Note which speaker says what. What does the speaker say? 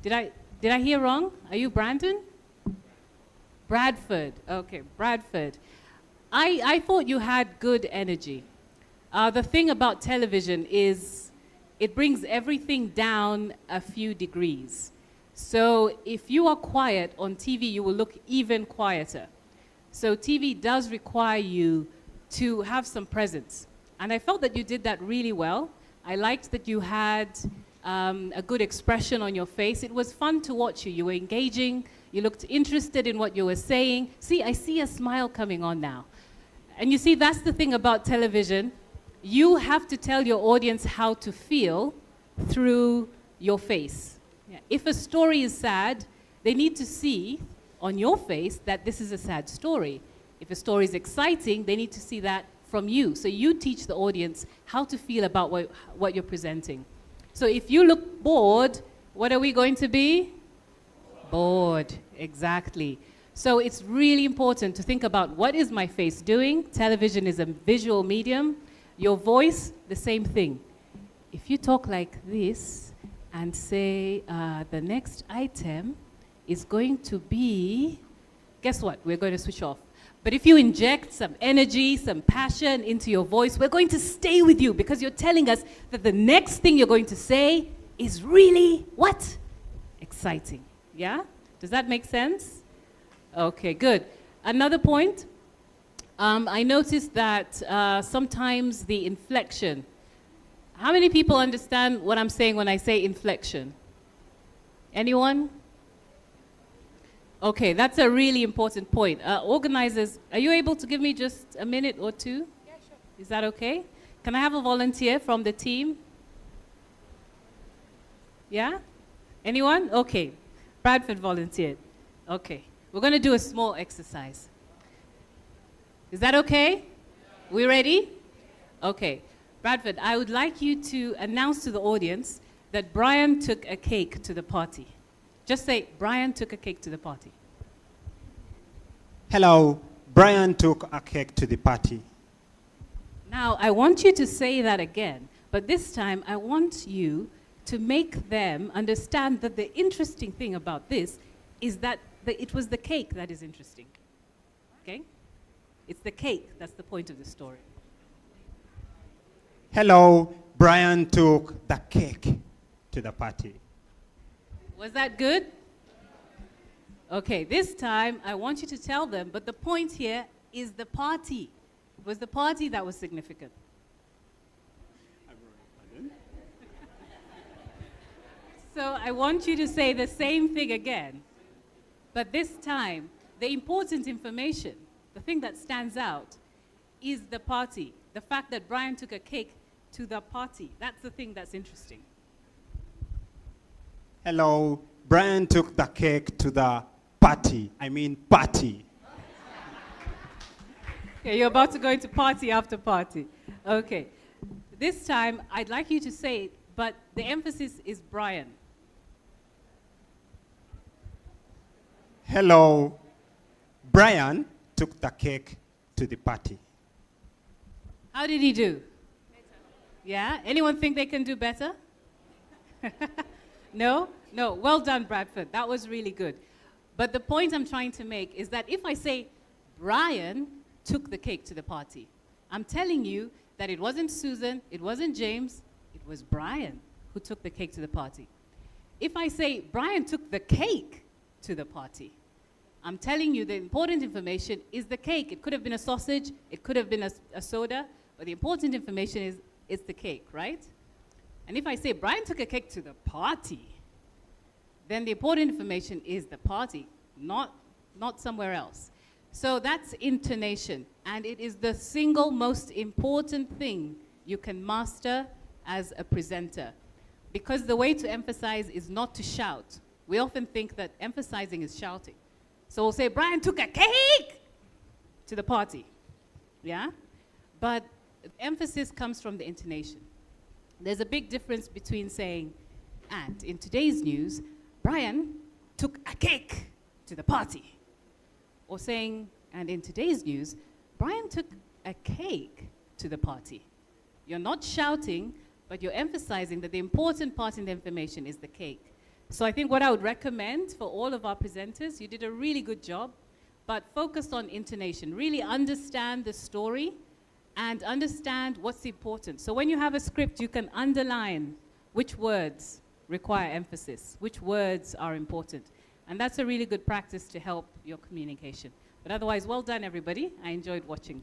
Speaker 1: Did I hear wrong? Are you Brandon? Bradford. Okay, Bradford. I thought you had good energy. The thing about television is it brings everything down a few degrees. So if you are quiet on TV, you will look even quieter. So TV does require you to have some presence. And I felt that you did that really well. I liked that you had a good expression on your face. It was fun to watch you. You were engaging. You looked interested in what you were saying. See, I see a smile coming on now. And you see, that's the thing about television. You have to tell your audience how to feel through your face. Yeah. If a story is sad, they need to see on your face that this is a sad story. If a story is exciting, they need to see that from you. So you teach the audience how to feel about what you're presenting. So if you look bored, what are we going to be? Bored, exactly. So it's really important to think about what is my face doing? Television is a visual medium. Your voice, the same thing. If you talk like this and say the next item is going to be, guess what? We're going to switch off. But if you inject some energy, some passion into your voice, we're going to stay with you because you're telling us that the next thing you're going to say is really what? Exciting. Yeah? Does that make sense? Okay, good. Another point, I noticed that sometimes the inflection, how many people understand what I'm saying when I say inflection? Anyone? Okay, that's a really important point. Organizers, are you able to give me just a minute or two?
Speaker 2: Yeah, sure.
Speaker 1: Is that okay? Can I have a volunteer from the team? Yeah? Anyone? Okay. Bradford volunteered. Okay. We're going to do a small exercise. Is that okay? We ready? Okay. Bradford, I would like you to announce to the audience that Brian took a cake to the party. Just say, Brian took a cake to the party.
Speaker 3: Hello, Brian took a cake to the party.
Speaker 1: Now, I want you to say that again, but this time I want you to make them understand that the interesting thing about this is that it was the cake that is interesting. Okay? It's the cake that's the point of the story.
Speaker 3: Hello, Brian took the cake to the party.
Speaker 1: Was that good? Okay, this time I want you to tell them, but the point here is the party. It was the party that was significant. So I want you to say the same thing again, but this time the important information, the thing that stands out, is the party. The fact that Brian took a cake to the party. That's the thing that's interesting.
Speaker 3: Hello, Brian took the cake to the party. I mean party.
Speaker 1: Okay, you're about to go into party after party. Okay. This time, I'd like you to say it, but the emphasis is Brian.
Speaker 3: Hello, Brian took the cake to the party.
Speaker 1: How did he do? Yeah? Anyone think they can do better? No? No. Well done, Bradford. That was really good. But the point I'm trying to make is that if I say Brian took the cake to the party, I'm telling you that it wasn't Susan, it wasn't James, it was Brian who took the cake to the party. If I say Brian took the cake to the party, I'm telling you the important information is the cake. It could have been a sausage, it could have been a soda, but the important information is it's the cake, right? And if I say Brian took a cake to the party, then the important information is the party, not somewhere else. So that's intonation, and it is the single most important thing you can master as a presenter. Because the way to emphasize is not to shout. We often think that emphasizing is shouting. So we'll say, Brian took a cake to the party, yeah? But emphasis comes from the intonation. There's a big difference between saying, and in today's news, Brian took a cake to the party. Or saying, and in today's news, Brian took a cake to the party. You're not shouting, but you're emphasizing that the important part in the information is the cake. So I think what I would recommend for all of our presenters, you did a really good job, but focus on intonation. Really understand the story and understand what's important. So when you have a script, you can underline which words require emphasis, which words are important. And that's a really good practice to help your communication. But otherwise, well done, everybody. I enjoyed watching.